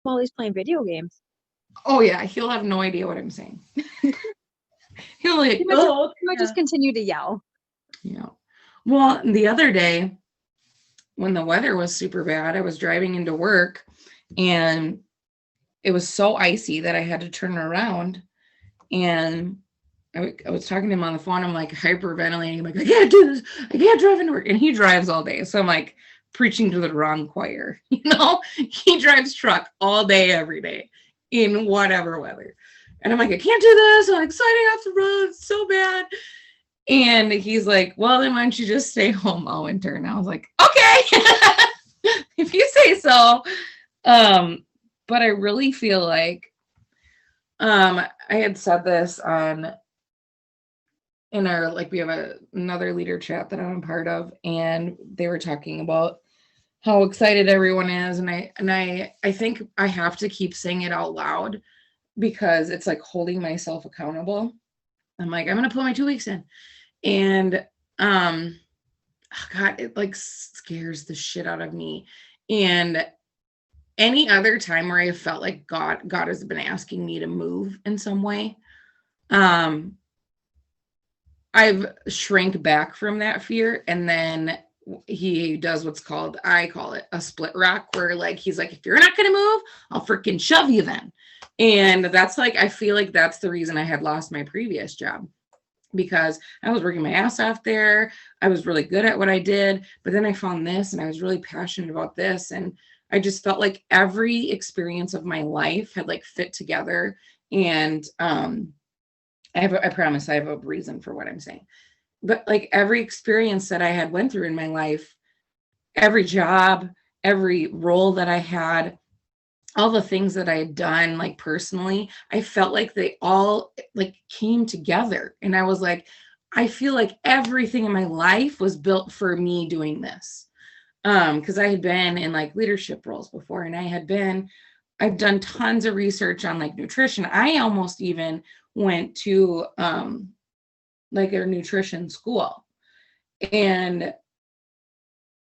while he's playing video games. Oh yeah, he'll have no idea what I'm saying. He'll like, He might just continue to yell. Yeah. Well, the other day when the weather was super bad, I was driving into work and it was so icy that I had to turn around, and I was talking to him on the phone. I'm like hyperventilating. I'm like, I can't do this. I can't drive into work. And he drives all day. So I'm like preaching to the wrong choir. He drives truck all day, every day in whatever weather. And I'm like, I can't do this. I'm excited off the road. It's so bad. And he's like, well, then why don't you just stay home all winter? And I was like, okay, if you say so. But I really feel like I had said this in our, like, we have another leader chat that I'm a part of, and they were talking about how excited everyone is. And I think I have to keep saying it out loud because it's like holding myself accountable. I'm like, I'm going to put my 2 weeks in. And, oh God, it like scares the shit out of me. And any other time where I felt like God has been asking me to move in some way, I've shrank back from that fear. And then he does what's called, I call it a split rock, where like, he's like, if you're not going to move, I'll freaking shove you then. And that's like, I feel like that's the reason I had lost my previous job, because I was working my ass off there. I was really good at what I did, but then I found this and I was really passionate about this. And I just felt like every experience of my life had like fit together. And I promise I have a reason for what I'm saying. But like every experience that I had went through in my life, every job, every role that I had, all the things that I had done, like personally, I felt like they all like came together. And I was like, I feel like everything in my life was built for me doing this. Because I had been in like leadership roles before, and I've done tons of research on like nutrition. I almost even went to like a nutrition school, and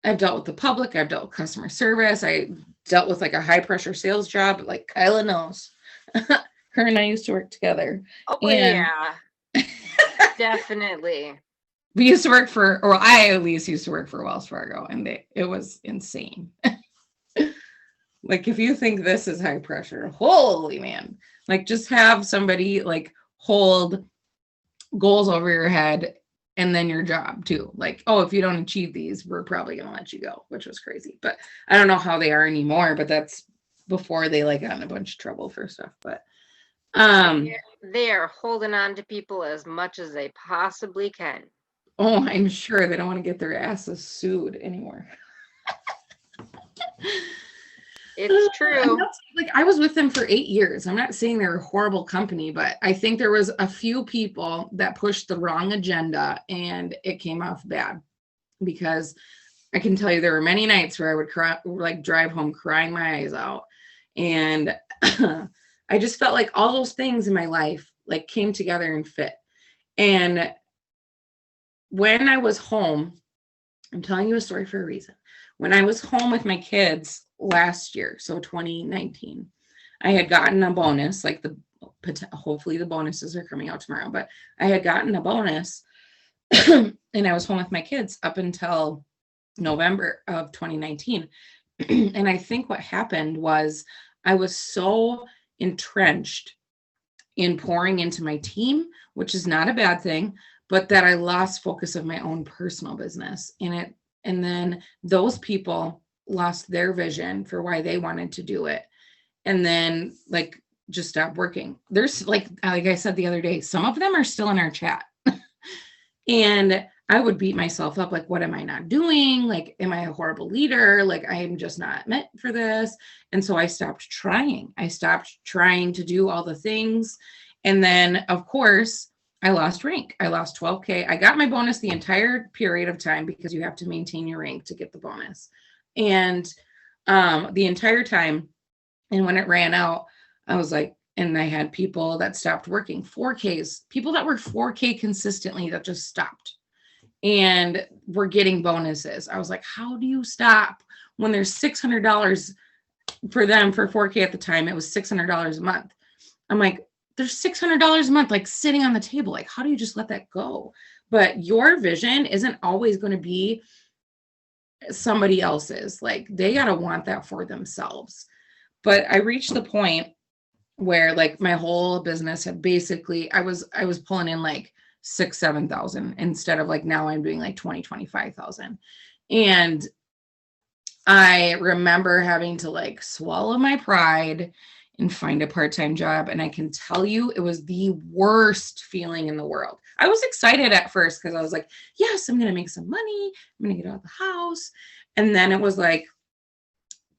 I've dealt with the public, I've dealt with customer service, I dealt with like a high pressure sales job, like Kyla knows. Her and I used to work together. Oh, and yeah. Definitely. We used to work for, or I at least used to work for Wells Fargo, and it was insane. Like, if you think this is high pressure, holy man, like just have somebody like hold goals over your head, and then your job too. Like, oh, if you don't achieve these, we're probably going to let you go, which was crazy. But I don't know how they are anymore, but that's before they like got in a bunch of trouble for stuff. But they are holding on to people as much as they possibly can. Oh, I'm sure they don't want to get their asses sued anymore. It's true. Like, I was with them for 8 years. I'm not saying they're a horrible company, but I think there was a few people that pushed the wrong agenda, and it came off bad, because I can tell you there were many nights where I would cry, like drive home crying my eyes out. And I just felt like all those things in my life like came together and fit. And when I was home, I'm telling you a story for a reason. When I was home with my kids last year, so 2019, I had gotten a bonus, like hopefully the bonuses are coming out tomorrow, but I had gotten a bonus and I was home with my kids up until November of 2019. And I think what happened was I was so entrenched in pouring into my team, which is not a bad thing, but that I lost focus of my own personal business in it. And then those people lost their vision for why they wanted to do it. And then like just stopped working. There's like I said the other day, some of them are still in our chat. And I would beat myself up. Like, what am I not doing? Like, am I a horrible leader? Like, I am just not meant for this. And so I stopped trying. I stopped trying to do all the things. And then of course, I lost rank. I lost 12K. I got my bonus the entire period of time, because you have to maintain your rank to get the bonus. And the entire time, and when it ran out, I was like, and I had people that stopped working, 4Ks, people that were 4K consistently that just stopped and were getting bonuses. I was like, how do you stop when there's $600 for them for 4K at the time, it was $600 a month. I'm like, there's $600 a month, like sitting on the table. Like, how do you just let that go? But your vision isn't always going to be somebody else's. Like, they got to want that for themselves. But I reached the point where like my whole business had basically, I was pulling in like 6,000-7,000 instead of like now I'm doing like 20,000-25,000. And I remember having to like swallow my pride and find a part-time job. And I can tell you, it was the worst feeling in the world. I was excited at first because I was like, yes, I'm going to make some money. I'm going to get out of the house. And then it was like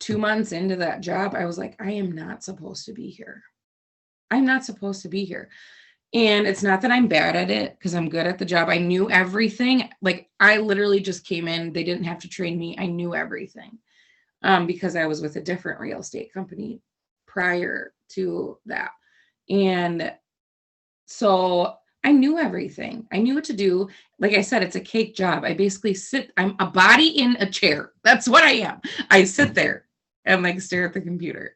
2 months into that job, I was like, I am not supposed to be here. I'm not supposed to be here. And it's not that I'm bad at it because I'm good at the job. I knew everything. Like, I literally just came in. They didn't have to train me. I knew everything because I was with a different real estate company prior to that. And so I knew everything. I knew what to do. Like I said, it's a cake job. I basically I'm a body in a chair. That's what I am. I sit there and like stare at the computer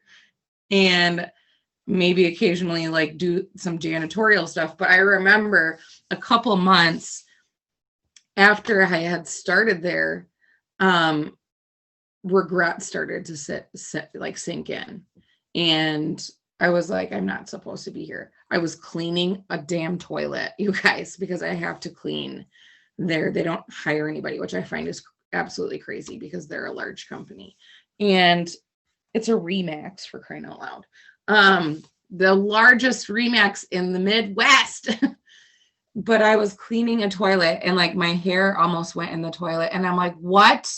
and maybe occasionally like do some janitorial stuff. But I remember a couple months after I had started there, regret started to sink in. And I was like, I'm not supposed to be here. I was cleaning a damn toilet, you guys, because I have to clean there. They don't hire anybody, which I find is absolutely crazy because they're a large company. And it's a Remax, for crying out loud. The largest Remax in the Midwest. But I was cleaning a toilet and like my hair almost went in the toilet. And I'm like, what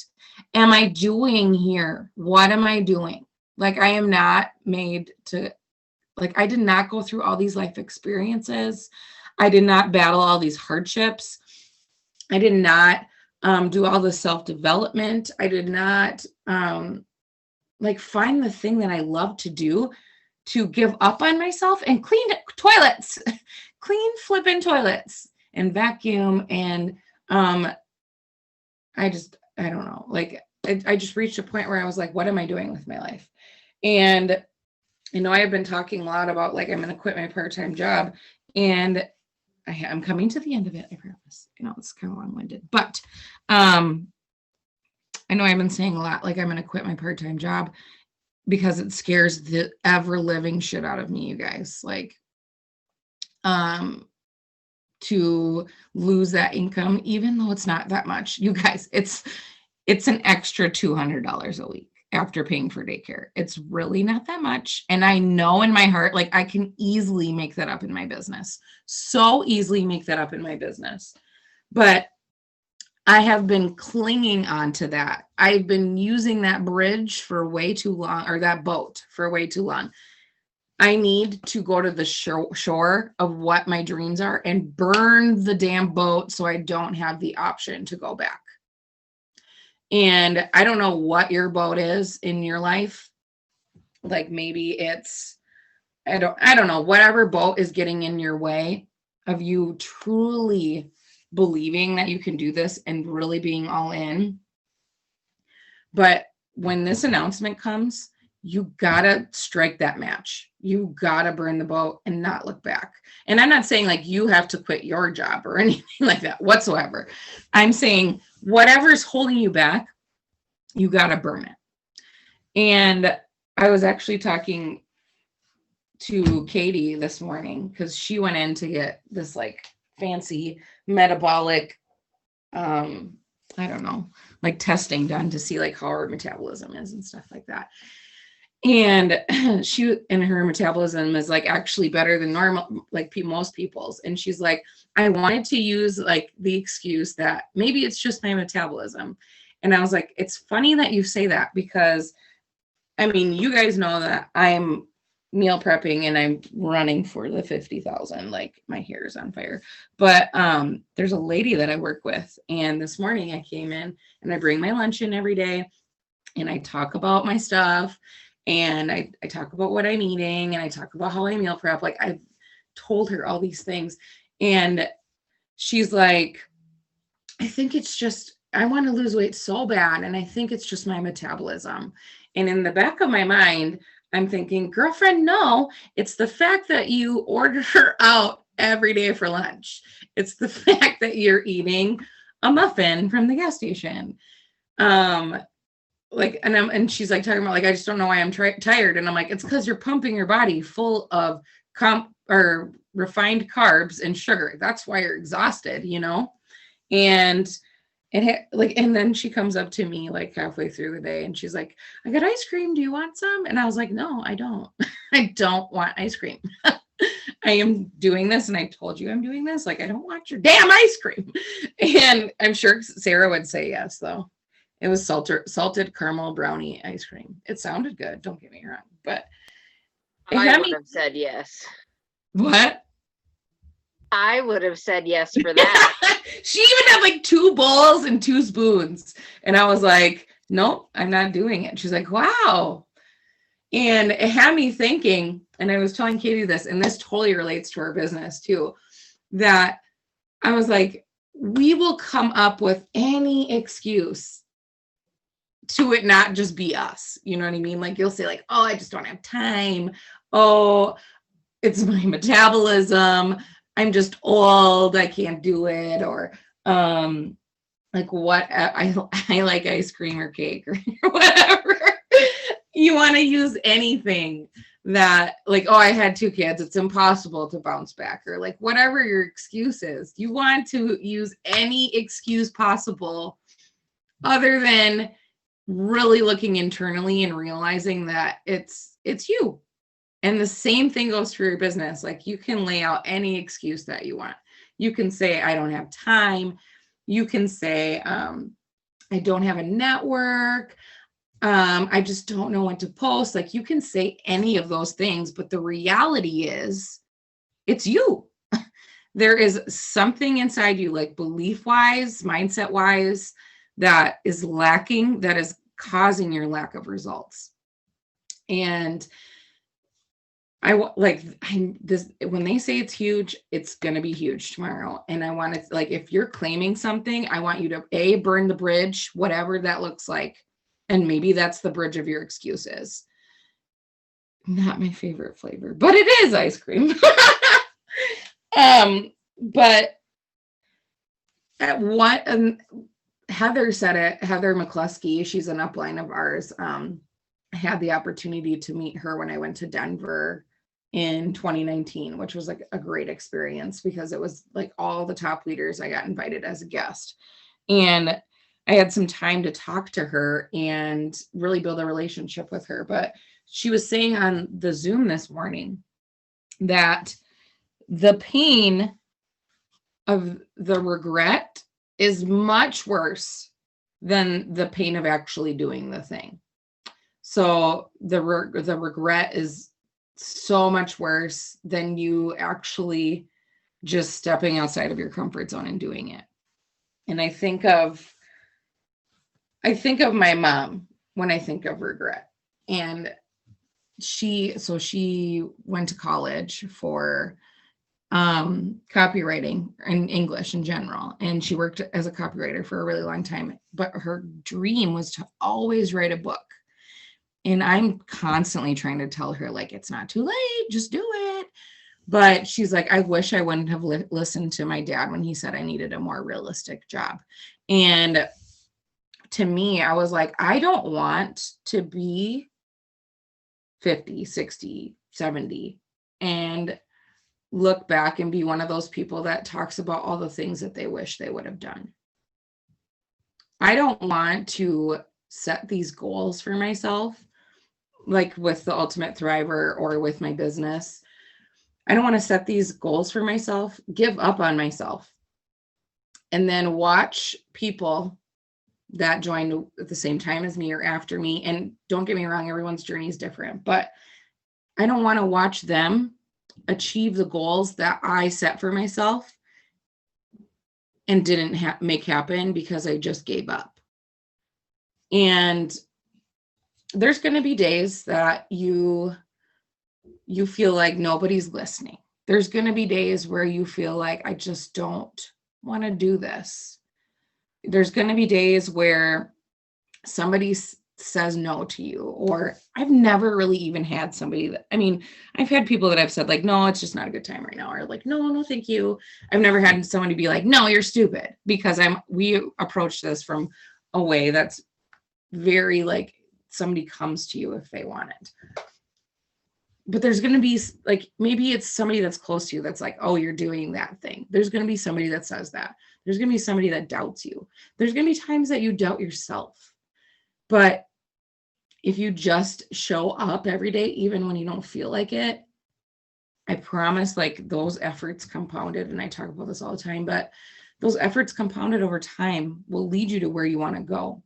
am I doing here? What am I doing? Like, I am not made to, like, I did not go through all these life experiences. I did not battle all these hardships. I did not do all the self-development. I did not like find the thing that I love to do to give up on myself and clean toilets, clean flipping toilets and vacuum. And I don't know, like, I just reached a point where I was like, what am I doing with my life? And I know I've been talking a lot about like, I'm going to quit my part-time job, and I'm coming to the end of it. I promise. You know, it's kind of long-winded, but I know I've been saying a lot, like I'm going to quit my part-time job because it scares the ever living shit out of me, you guys. Like, to lose that income, even though it's not that much, you guys, it's an extra $200 a week after paying for daycare. It's really not that much. And I know in my heart, like, I can easily make that up in my business. So easily make that up in my business. But I have been clinging on to that. I've been using that bridge for way too long, or that boat for way too long. I need to go to the shore of what my dreams are and burn the damn boat so I don't have the option to go back. And I don't know what your boat is in your life. Like, maybe it's, I don't know, whatever boat is getting in your way of you truly believing that you can do this and really being all in. But when this announcement comes, you gotta strike that match. You gotta burn the boat and not look back. And I'm not saying like you have to quit your job or anything like that whatsoever. I'm saying whatever's holding you back, you gotta burn it. And I was actually talking to Katie this morning because she went in to get this like fancy metabolic, I don't know, like testing done to see like how her metabolism is and stuff like that. And her metabolism is like actually better than normal, like most people's. And she's like, I wanted to use like the excuse that maybe it's just my metabolism. And I was like, it's funny that you say that, because I mean, you guys know that I'm meal prepping and I'm running for the 50,000, like my hair is on fire. But there's a lady that I work with, and this morning I came in and I bring my lunch in every day and I talk about my stuff. And I talk about what I'm eating, and I talk about how I meal prep. Like, I've told her all these things. And she's like, I think it's just, I want to lose weight so bad. And I think it's just my metabolism. And in the back of my mind, I'm thinking, girlfriend, no, it's the fact that you order out every day for lunch. It's the fact that you're eating a muffin from the gas station. And she's like talking about like, I just don't know why I'm tired. And I'm like, it's because you're pumping your body full of refined carbs and sugar. That's why you're exhausted, And and then she comes up to me like halfway through the day and she's like, I got ice cream. Do you want some? And I was like, no, I don't. I don't want ice cream. I am doing this. And I told you I'm doing this. Like, I don't want your damn ice cream. And I'm sure Sarah would say yes, though. It was salted caramel brownie ice cream. It sounded good. Don't get me wrong. But I would have said yes. What? I would have said yes for that. She even had like 2 bowls and 2 spoons. And I was like, nope, I'm not doing it. She's like, wow. And it had me thinking, and I was telling Katie this, and this totally relates to our business too, that I was like, we will come up with any excuse to it not just be us. You know what I mean? Like you'll say like, oh, I just don't have time. Oh, it's my metabolism. I'm just old. I can't do it. Or like what I like ice cream or cake or whatever. You want to use anything that like, oh, I had 2 kids. It's impossible to bounce back, or like whatever your excuse is. You want to use any excuse possible other than really looking internally and realizing that it's you. And the same thing goes for your business. Like you can lay out any excuse that you want. You can say, I don't have time. You can say, I don't have a network. I just don't know when to post. Like you can say any of those things, but the reality is it's you. There is something inside you, like belief wise, mindset wise, that is lacking, that is causing your lack of results. And when they say it's huge, it's going to be huge tomorrow. And I want to, like, if you're claiming something, I want you to burn the bridge, whatever that looks like. And maybe that's the bridge of your excuses. Not my favorite flavor, but it is ice cream. But at what, Heather said it, Heather McCluskey, she's an upline of ours. I had the opportunity to meet her when I went to Denver in 2019, which was like a great experience because it was like all the top leaders. I got invited as a guest, and I had some time to talk to her and really build a relationship with her. But she was saying on the Zoom this morning that the pain of the regret is much worse than the pain of actually doing the thing. So the regret is so much worse than you actually just stepping outside of your comfort zone and doing it. And I think of my mom when I think of regret. And she went to college for copywriting and English in general. And she worked as a copywriter for a really long time. But her dream was to always write a book. And I'm constantly trying to tell her, like, it's not too late, just do it. But she's like, I wish I wouldn't have listened to my dad when he said I needed a more realistic job. And to me, I was like, I don't want to be 50, 60, 70 and look back and be one of those people that talks about all the things that they wish they would have done. I don't want to set these goals for myself, like with the Ultimate Thriver or with my business. I don't want to set these goals for myself, give up on myself, and then watch people that joined at the same time as me or after me. And don't get me wrong, everyone's journey is different, but I don't want to watch them achieve the goals that I set for myself and didn't make happen because I just gave up. And there's going to be days that you feel like nobody's listening. There's going to be days where you feel like, I just don't want to do this. There's going to be days where somebody's says no to you. Or I've never really even had somebody that, I mean, I've had people that I've said like, no, it's just not a good time right now. Or like, no, thank you. I've never had someone to be like, no, you're stupid, because we approach this from a way that's very like somebody comes to you if they want it. But there's going to be like, maybe it's somebody that's close to you that's like, oh, you're doing that thing. There's going to be somebody that says that. There's going to be somebody that doubts you. There's going to be times that you doubt yourself. But if you just show up every day, even when you don't feel like it, I promise, like, those efforts compounded, and I talk about this all the time, but those efforts compounded over time will lead you to where you want to go.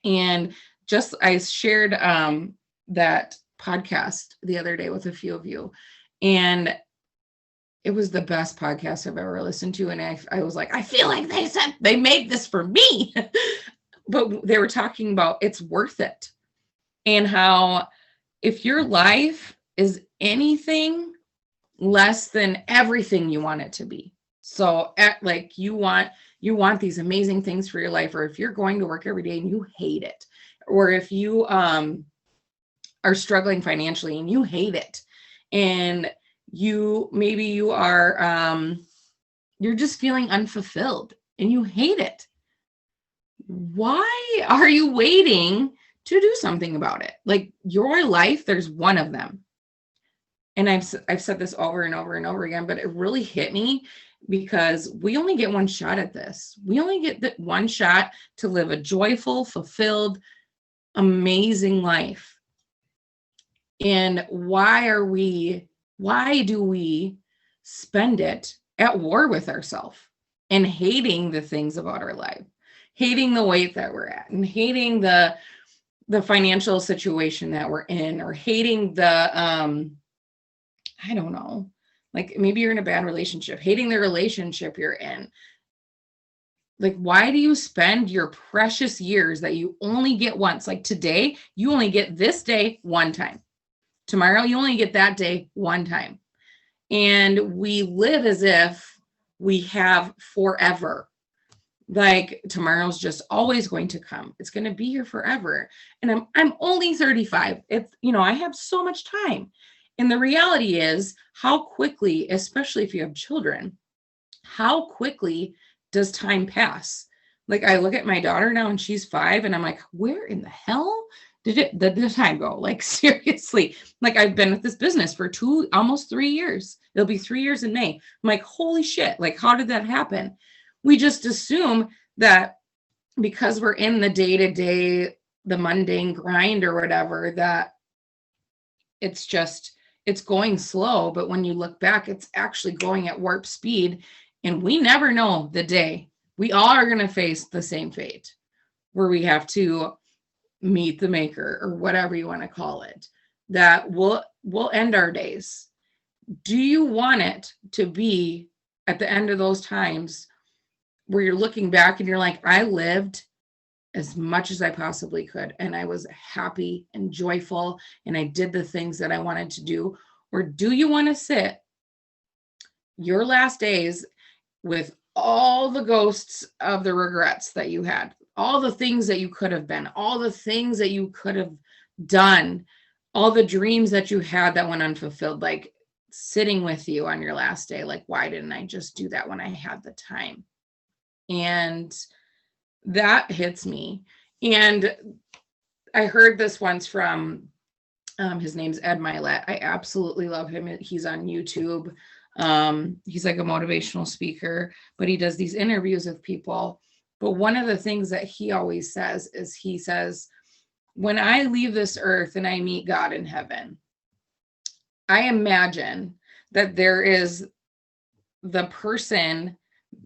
And just, I shared that podcast the other day with a few of you, and it was the best podcast I've ever listened to. And I was like, I feel like they said they made this for me. But they were talking about it's worth it. And how if your life is anything less than everything you want it to be. So like you want these amazing things for your life, or if you're going to work every day and you hate it, or if you are struggling financially and you hate it, and you are you're just feeling unfulfilled and you hate it. Why are you waiting to do something about it? Like, your life, there's one of them. And I've said this over and over and over again, but it really hit me because we only get one shot at this. We only get that one shot to live a joyful, fulfilled, amazing life. And why do we spend it at war with ourselves and hating the things about our life, hating the weight that we're at, and hating the financial situation that we're in, or hating the, I don't know, like maybe you're in a bad relationship, hating the relationship you're in. Like, why do you spend your precious years that you only get once? Like today, you only get this day one time. Tomorrow, you only get that day one time. And we live as if we have forever. Like, tomorrow's just always going to come. It's going to be here forever. And I'm only 35. It's, I have so much time. And the reality is, how quickly, especially if you have children, how quickly does time pass? Like, I look at my daughter now and she's 5 and I'm like, where in the hell did the time go? Like, seriously, like, I've been with this business for almost 3 years. It'll be 3 years in May. I'm like, holy shit. Like, how did that happen? We just assume that because we're in the day-to-day, the mundane grind or whatever, that it's going slow. But when you look back, it's actually going at warp speed. And we never know the day. We all are going to face the same fate, where we have to meet the maker, or whatever you want to call it, that we'll end our days. Do you want it to be at the end of those times where you're looking back and you're like, I lived as much as I possibly could, and I was happy and joyful, and I did the things that I wanted to do? Or do you want to sit your last days with all the ghosts of the regrets that you had, all the things that you could have been, all the things that you could have done, all the dreams that you had that went unfulfilled, like sitting with you on your last day, like, why didn't I just do that when I had the time? And that hits me. And I heard this once from, his name's Ed Milet. I absolutely love him. He's on YouTube. He's like a motivational speaker, but he does these interviews with people. But one of the things that he always says is, he says, when I leave this earth and I meet God in heaven, I imagine that there is the person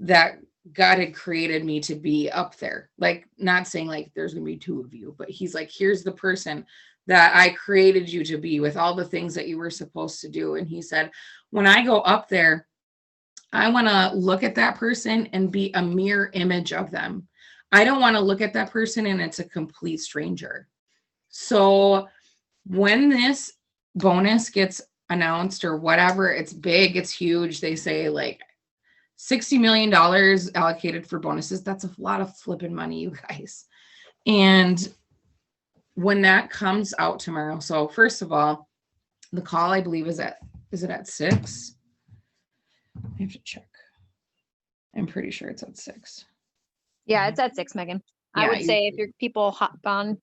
that God had created me to be up there. Like, not saying like there's going to be 2 of you, but he's like, here's the person that I created you to be, with all the things that you were supposed to do. And he said, when I go up there, I want to look at that person and be a mirror image of them. I don't want to look at that person and it's a complete stranger. So when this bonus gets announced or whatever, it's big, it's huge. They say like $60 million allocated for bonuses. That's a lot of flipping money, you guys. And when that comes out tomorrow, so first of all, the call I believe is it at 6? I have to check. I'm pretty sure it's at 6. Yeah, it's at 6, Megan. I Yeah, would say if your people hop on,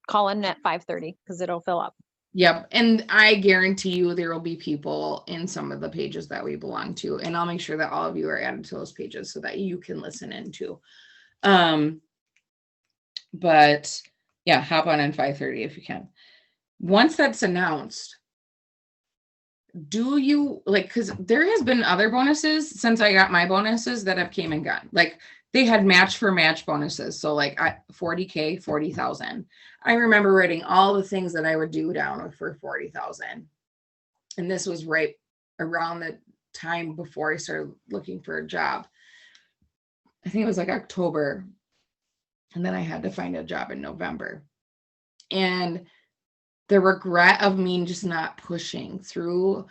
call in at 5:30 because it'll fill up. Yep. And I guarantee you there will be people in some of the pages that we belong to. And I'll make sure that all of you are added to those pages so that you can listen in too. But yeah, hop on at 5:30 if you can. Once that's announced, do you like, because there has been other bonuses since I got my bonuses that have came and gone. Like they had match for match bonuses. So like 40K, 40,000. I remember writing all the things that I would do down for 40,000. And this was right around the time before I started looking for a job. I think it was like October. And then I had to find a job in November. And the regret of me just not pushing through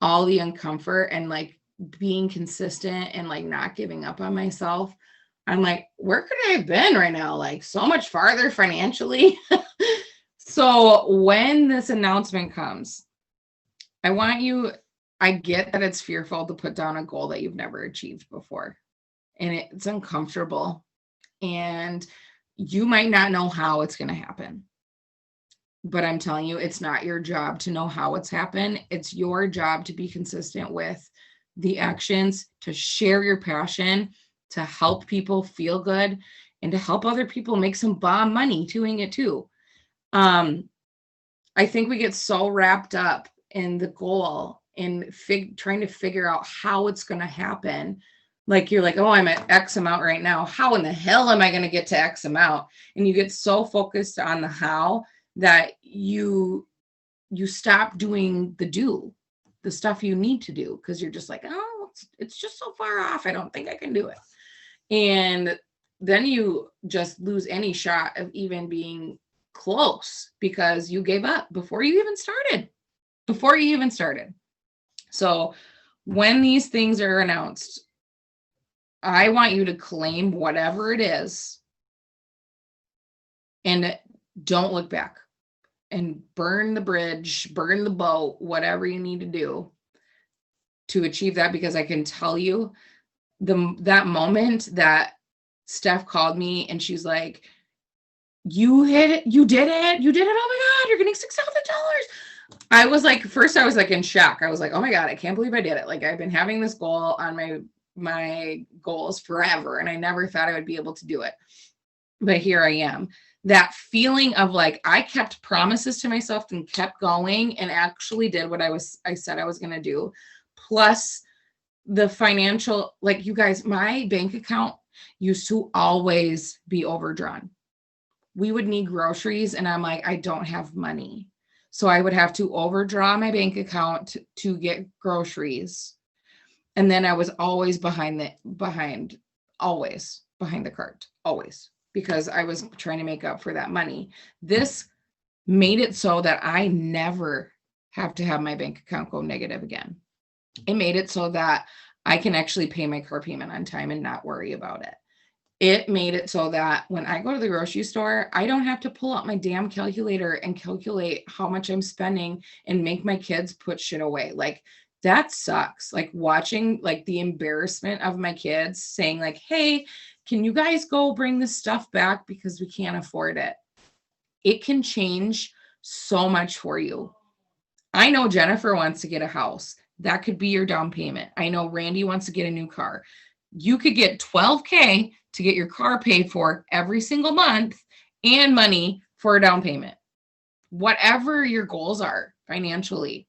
all the uncomfort and like being consistent and like not giving up on myself. I'm like, where could I have been right now? Like so much farther financially. So when this announcement comes, I get that it's fearful to put down a goal that you've never achieved before. And it's uncomfortable. And you might not know how it's going to happen. But I'm telling you, it's not your job to know how it's happened. It's your job to be consistent with the actions, to share your passion, to help people feel good, and to help other people make some bomb money doing it too. I think we get so wrapped up in the goal and trying to figure out how it's going to happen. Like you're like, oh, I'm at X amount right now. How in the hell am I going to get to X amount? And you get so focused on the how that you stop doing the stuff you need to do because you're just like, oh, it's just so far off. I don't think I can do it. And then you just lose any shot of even being close because you gave up before you even started. So when these things are announced, I want you to claim whatever it is and don't look back and burn the bridge, burn the boat, whatever you need to do to achieve that. Because I can tell you that moment that Steph called me and she's like, you hit it, you did it. Oh my God, you're getting $6,000. I was like, first I was like in shock. I was like, oh my God, I can't believe I did it. Like I've been having this goal on my goals forever. And I never thought I would be able to do it. But here I am. That feeling of like, I kept promises to myself and kept going and actually did what I said I was going to do. Plus the financial, like you guys, my bank account used to always be overdrawn. We would need groceries and I'm like, I don't have money. So I would have to overdraw my bank account to get groceries. And then I was always behind the cart, always, because I was trying to make up for that money. This made it so that I never have to have my bank account go negative again. It made it so that I can actually pay my car payment on time and not worry about it. It made it so that when I go to the grocery store, I don't have to pull out my damn calculator and calculate how much I'm spending and make my kids put shit away. Like that sucks. Like watching like the embarrassment of my kids saying like, hey, can you guys go bring this stuff back because we can't afford it? It can change so much for you. I know Jennifer wants to get a house. That could be your down payment. I know Randy wants to get a new car. You could get $12K to get your car paid for every single month and money for a down payment. Whatever your goals are financially,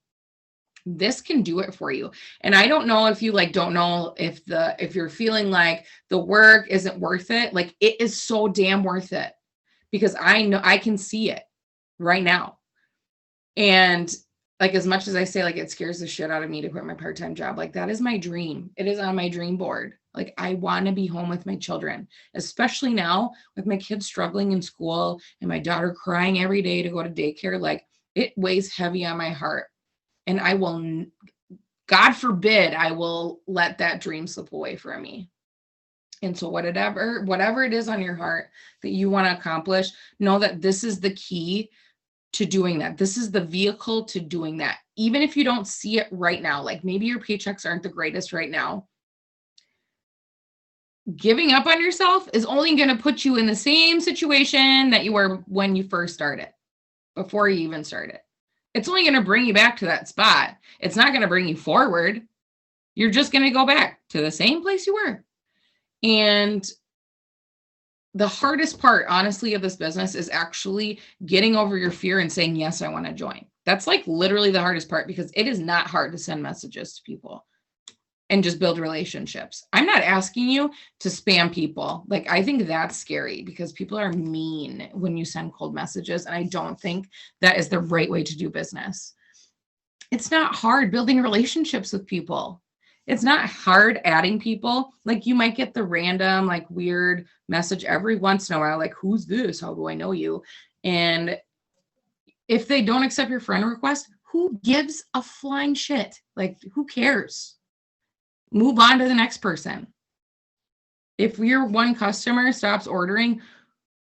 this can do it for you. And I don't know if you like, don't know if you're feeling like the work isn't worth it. Like it is so damn worth it because I know I can see it right now. And like, as much as I say, like, it scares the shit out of me to quit my part-time job. Like that is my dream. It is on my dream board. Like I want to be home with my children, especially now with my kids struggling in school and my daughter crying every day to go to daycare. Like it weighs heavy on my heart. And I will, God forbid, I will let that dream slip away from me. And so whatever it is on your heart that you want to accomplish, know that this is the key to doing that. This is the vehicle to doing that. Even if you don't see it right now, like maybe your paychecks aren't the greatest right now, giving up on yourself is only going to put you in the same situation that you were when you first started, before you even started. It's only going to bring you back to that spot. It's not going to bring you forward. You're just going to go back to the same place you were. And the hardest part, honestly, of this business is actually getting over your fear and saying, yes, I want to join. That's like literally the hardest part, because it is not hard to send messages to people and just build relationships. I'm not asking you to spam people. Like, I think that's scary because people are mean when you send cold messages. And I don't think that is the right way to do business. It's not hard building relationships with people. It's not hard adding people. Like, you might get the random, like, weird message every once in a while, like, who's this? How do I know you? And if they don't accept your friend request, who gives a flying shit? Like, who cares? Move on to the next person. If your one customer stops ordering,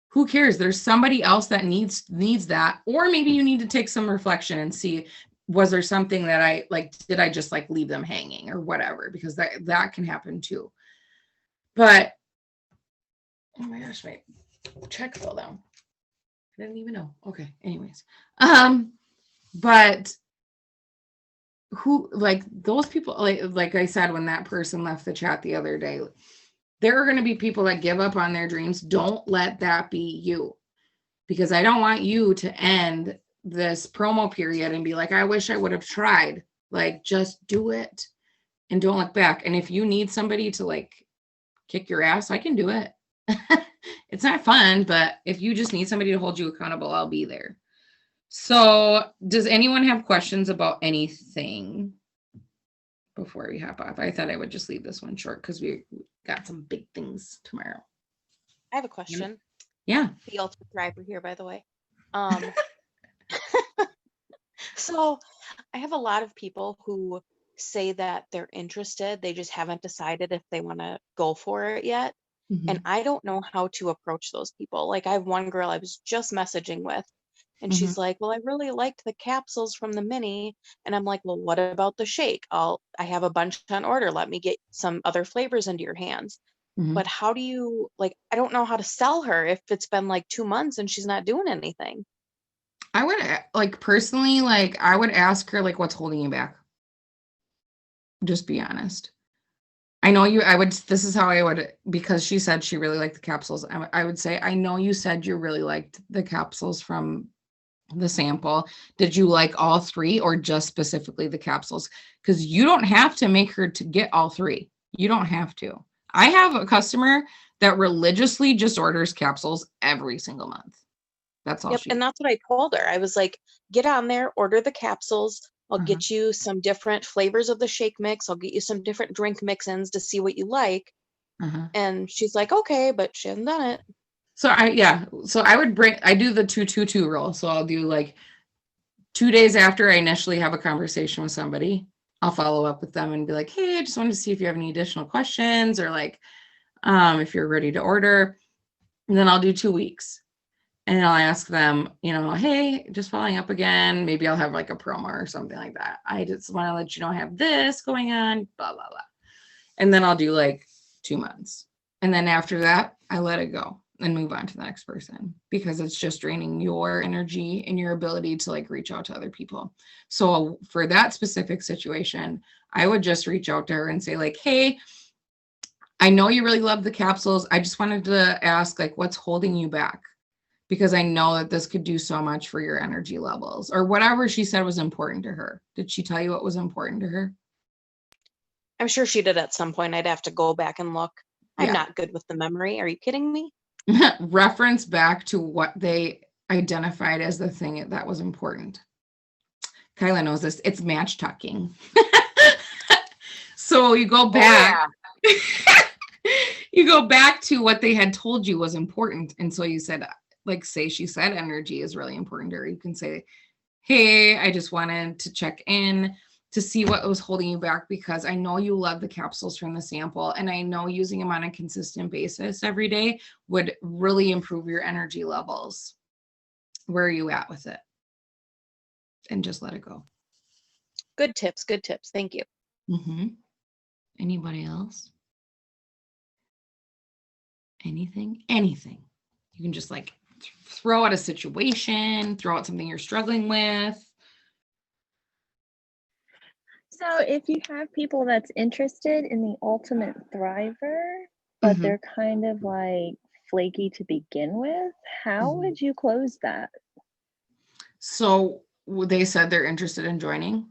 who cares? There's somebody else that needs that. Or maybe you need to take some reflection and see, was there something that I like, did I just like leave them hanging or whatever? Because that can happen too. But oh my gosh, my check fell down. I didn't even know. Okay. Anyways. But who, like, those people, like I said, when that person left the chat the other day, there are going to be people that give up on their dreams. Don't let that be you, because I don't want you to end this promo period and be like, I wish I would have tried. Like, just do it and don't look back. And if you need somebody to like kick your ass, I can do it. It's not fun, but if you just need somebody to hold you accountable, I'll be there. So does anyone have questions about anything before we hop off? I thought I would just leave this one short because we got some big things tomorrow. I have a question. Yeah. The ultimate driver here, by the way. So I have a lot of people who say that they're interested. They just haven't decided if they want to go for it yet. Mhm. And I don't know how to approach those people. Like, I have one girl I was just messaging with, and she's like, well, I really liked the capsules from the mini. And I'm like, well, what about the shake? I have a bunch on order. Let me get some other flavors into your hands. Mhm. But how do you, like, I don't know how to sell her if it's been like 2 months and she's not doing anything. I would like personally, like I would ask her like, what's holding you back? Just be honest. I know you, this is how I would, because she said she really liked the capsules. I would say, I know you said you really liked the capsules from the sample. Did you like all three or just specifically the capsules? Because you don't have to make her to get all three. You don't have to. I have a customer that religiously just orders capsules every single month. That's all. Yep, and that's what I told her. I was like, get on there, order the capsules. I'll get you some different flavors of the shake mix. I'll get you some different drink mix-ins to see what you like. And she's like, okay, but she hasn't done it. So I do the 2-2-2 rule. So I'll do like 2 days after I initially have a conversation with somebody, I'll follow up with them and be like, hey, I just wanted to see if you have any additional questions or like, if you're ready to order. And then I'll do 2 weeks. And I'll ask them, hey, just following up again. Maybe I'll have like a promo or something like that. I just want to let you know I have this going on, blah, blah, blah. And then I'll do like 2 months. And then after that, I let it go and move on to the next person, because it's just draining your energy and your ability to like reach out to other people. So for that specific situation, I would just reach out to her and say like, hey, I know you really love the capsules. I just wanted to ask like, what's holding you back? Because I know that this could do so much for your energy levels, or whatever she said was important to her. Did she tell you what was important to her? I'm sure she did at some point. I'd have to go back and look. I'm not good with the memory. Are you kidding me? Reference back to what they identified as the thing that was important. Kyla knows this. It's match talking. So you go back. Oh, yeah. You go back to what they had told you was important. And so you said, like, say she said energy is really important to her. You can say, hey, I just wanted to check in to see what was holding you back, because I know you love the capsules from the sample, and I know using them on a consistent basis every day would really improve your energy levels. Where are you at with it? And just let it go. Good tips. Good tips. Thank you. Anybody else? Anything? You can just like throw out a situation, throw out something you're struggling with. So if you have people that's interested in the Ultimate Thriver, but they're kind of like flaky to begin with, how would you close that? So they said they're interested in joining?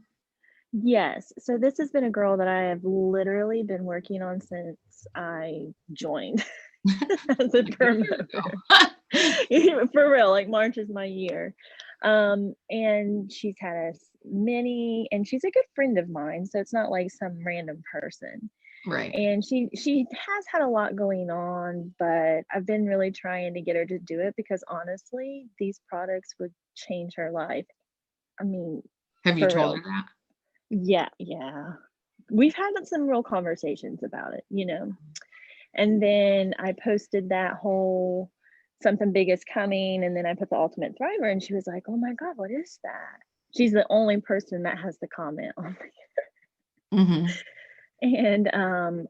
Yes. So this has been a girl that I have literally been working on since I joined as a perm member. For real, like March is my year. And she's had many, and she's a good friend of mine. So it's not like some random person. Right. And she has had a lot going on, but I've been really trying to get her to do it because honestly, these products would change her life. I mean, have you for told real. her that? Yeah. We've had some real conversations about it, you know. And then I posted that whole something big is coming, and then I put the Ultimate Thriver, and she was like, "Oh my God, what is that?" She's the only person that has the comment on me. And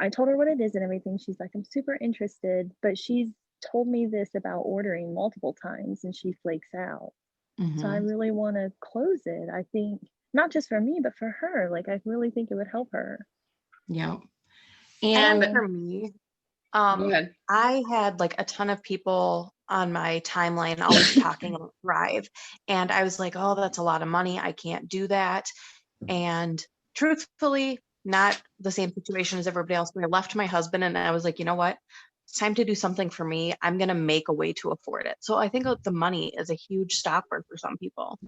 I told her what it is and everything. She's like, "I'm super interested," but she's told me this about ordering multiple times and she flakes out. So I really want to close it. I think not just for me, but for her. Like, I really think it would help her. Yeah. And for me, go ahead. I had like a ton of people on my timeline always talking about Thrive. And I was like, oh, that's a lot of money. I can't do that. And truthfully, not the same situation as everybody else. I left my husband and I was like, you know what? It's time to do something for me. I'm going to make a way to afford it. So I think the money is a huge stopper for some people.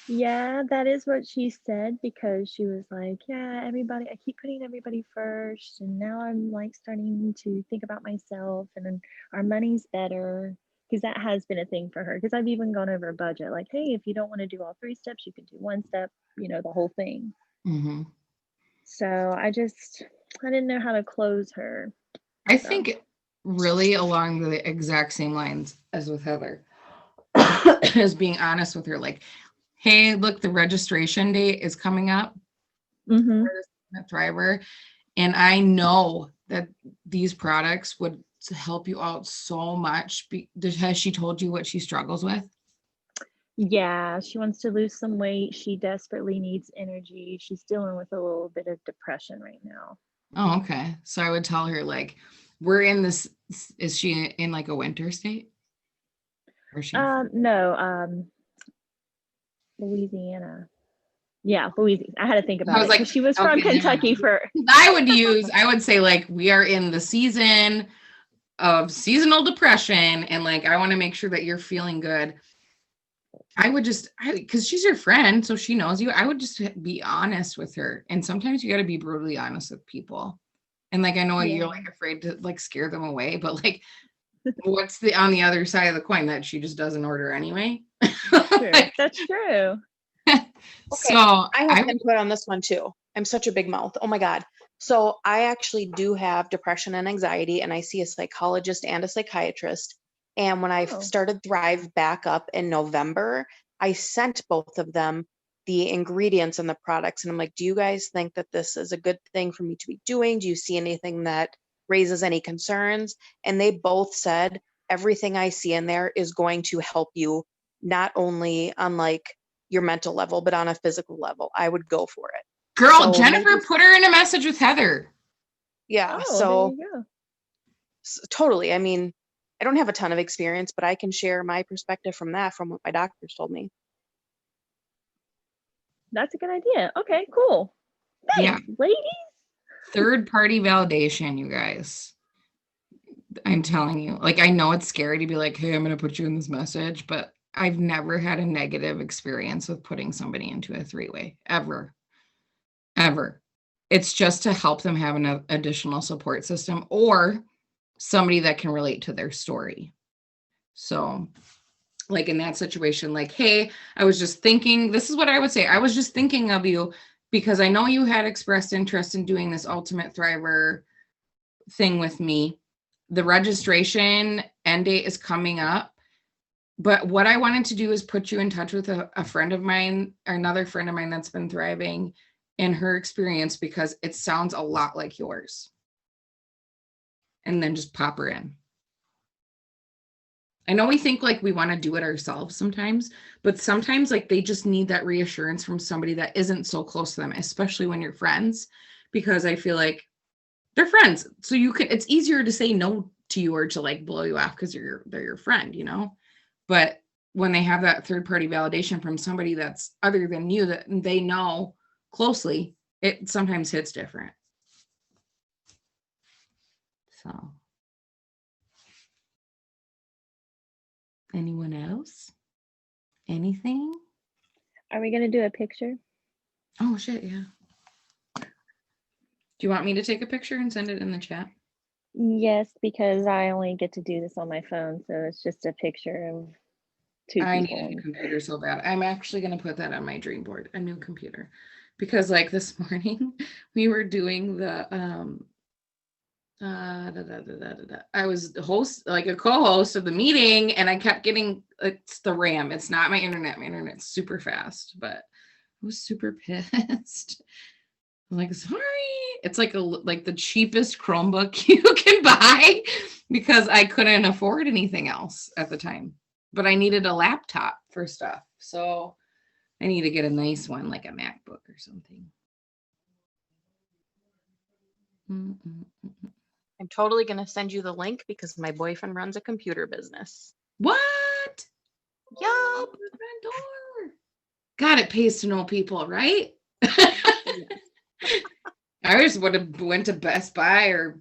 Yeah, that is what she said, because she was like, yeah, everybody, I keep putting everybody first, and now I'm like starting to think about myself, and then our money's better, because that has been a thing for her, because I've even gone over budget, like, hey, if you don't want to do all 3 steps, you can do 1 step, you know, the whole thing. So I didn't know how to close her. I think really along the exact same lines as with Heather, is being honest with her, like, hey, look, the registration date is coming up for the Thriver, and I know that these products would help you out so much. Has she told you what she struggles with? Yeah, she wants to lose some weight. She desperately needs energy. She's dealing with a little bit of depression right now. Oh, okay. So I would tell her, like, we're in this, is she in like a winter state? Or is she? No, Louisiana. Yeah, Louisiana. I had to think about was it, like, because she was from okay, Kentucky for. I would say, like, we are in the season of seasonal depression, and like, I want to make sure that you're feeling good. I would just, because she's your friend, so she knows you. I would just be honest with her. And sometimes you got to be brutally honest with people. And like, I know you're like afraid to like scare them away, but like, what's on the other side of the coin? That she just doesn't order anyway. True. That's true. Okay, so I have input on this one too. I'm such a big mouth. Oh my God. So I actually do have depression and anxiety, and I see a psychologist and a psychiatrist. And when I started Thrive back up in November, I sent both of them the ingredients and the products. And I'm like, do you guys think that this is a good thing for me to be doing? Do you see anything that raises any concerns? And they both said, everything I see in there is going to help you, not only on like your mental level, but on a physical level. I would go for it. Girl, so Jennifer put her in a message with Heather. Yeah. So totally. I mean, I don't have a ton of experience, but I can share my perspective from what my doctors told me. That's a good idea. Okay, cool. Thanks, ladies. Third-party validation, you guys. I'm telling you, like, I know it's scary to be like, hey, I'm going to put you in this message, but I've never had a negative experience with putting somebody into a 3-way, ever. It's just to help them have an additional support system or somebody that can relate to their story. So like in that situation, like, hey, I was just thinking, this is what I would say. I was just thinking of you. because I know you had expressed interest in doing this Ultimate Thriver thing with me. The registration end date is coming up. But what I wanted to do is put you in touch with a friend of mine, or another friend of mine that's been thriving in her experience, because it sounds a lot like yours. And then just pop her in. I know we think like we want to do it ourselves sometimes, but sometimes like they just need that reassurance from somebody that isn't so close to them, especially when you're friends, because I feel like they're friends. So it's easier to say no to you or to like blow you off because they're your friend, you know? But when they have that third party validation from somebody that's other than you, that they know closely, it sometimes hits different. So, anyone else? Anything? Are we going to do a picture? Oh, shit, yeah. Do you want me to take a picture and send it in the chat? Yes, because I only get to do this on my phone. So it's just a picture of two I need people. a new computer so bad. I'm actually going to put that on my dream board, a new computer. Because like this morning, we were doing the, I was a co-host of the meeting, and I kept getting, it's the RAM. It's not my internet. My internet's super fast, but I was super pissed. I'm like, sorry. It's like the cheapest Chromebook you can buy, because I couldn't afford anything else at the time. But I needed a laptop for stuff. So I need to get a nice one, like a MacBook or something. I'm totally going to send you the link because my boyfriend runs a computer business. What? Yup. Front door. God, it pays to know people, right? I just would have went to Best Buy or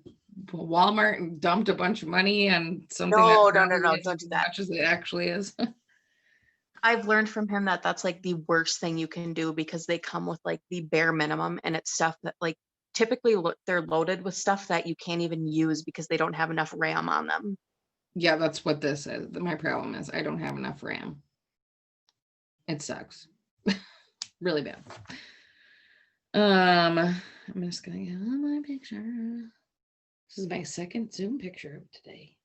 Walmart and dumped a bunch of money on something. No, that don't do that. As much as it actually is. I've learned from him that that's like the worst thing you can do, because they come with like the bare minimum, and it's stuff that like typically they're loaded with stuff that you can't even use because they don't have enough RAM on them. Yeah, that's what this is. My problem is I don't have enough RAM. It sucks. Really bad. I'm just gonna get on my picture. This is my second Zoom picture of today.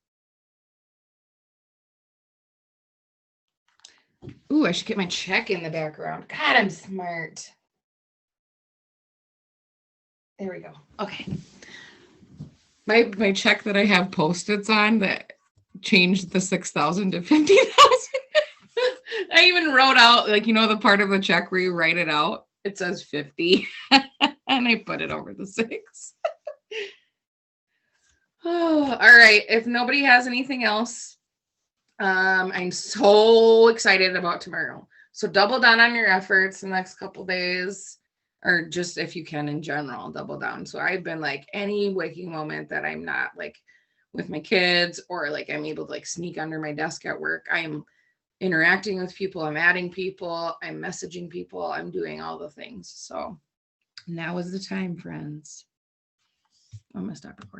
Ooh, I should get my check in the background. God, I'm smart. There we go. Okay. My check that I have Post-its on that changed the 6,000 to 50,000. I even wrote out, like, you know, the part of the check where you write it out. It says 50, and I put it over the 6. Oh, all right. If nobody has anything else, I'm so excited about tomorrow. So double down on your efforts the next couple days, or just if you can in general, double down. So I've been like, any waking moment that I'm not like with my kids, or like I'm able to like sneak under my desk at work, I'm interacting with people, I'm adding people, I'm messaging people, I'm doing all the things. So now is the time, friends. I'm gonna stop recording.